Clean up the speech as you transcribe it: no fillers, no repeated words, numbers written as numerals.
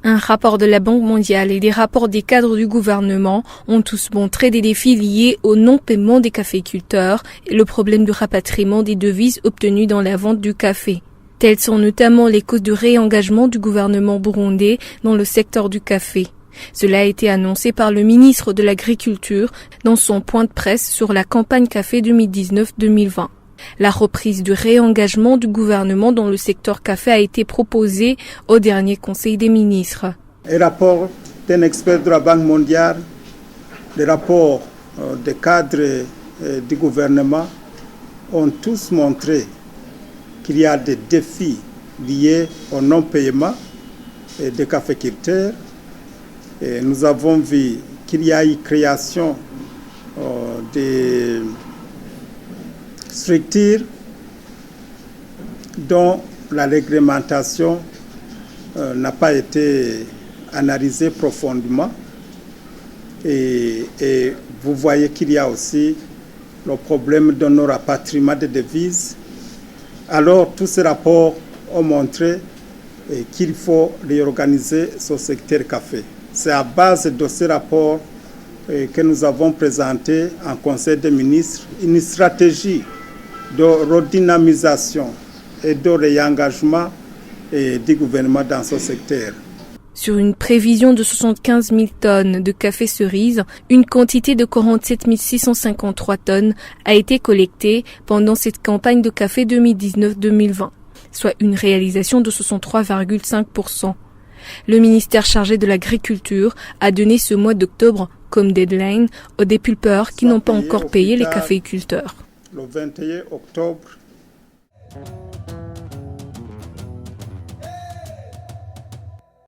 Un rapport de la Banque mondiale et des rapports des cadres du gouvernement ont tous montré des défis liés au non-paiement des caféiculteurs et le problème du rapatriement des devises obtenues dans la vente du café. Telles sont notamment les causes du réengagement du gouvernement burundais dans le secteur du café. Cela a été annoncé par le ministre de l'Agriculture dans son point de presse sur la campagne café 2019-2020. La reprise du réengagement du gouvernement dans le secteur café a été proposée au dernier Conseil des ministres. Un rapport d'un expert de la Banque mondiale, les rapports des cadres du gouvernement ont tous montré qu'il y a des défis liés au non-paiement des caféiculteurs. Et nous avons vu qu'il y a eu création des structures dont la réglementation n'a pas été analysée profondément. Et vous voyez qu'il y a aussi le problème de nos rapatriements de devises. Alors, tous ces rapports ont montré qu'il faut réorganiser ce secteur café. C'est à base de ces rapports que nous avons présenté en Conseil des ministres une stratégie de redynamisation et de réengagement du gouvernement dans ce secteur. Sur une prévision de 75 000 tonnes de café cerise, une quantité de 47 653 tonnes a été collectée pendant cette campagne de café 2019-2020, soit une réalisation de 63,5%. Le ministère chargé de l'Agriculture a donné ce mois d'octobre comme deadline aux dépulpeurs qui n'ont pas encore payé les caféiculteurs. Le 21 octobre.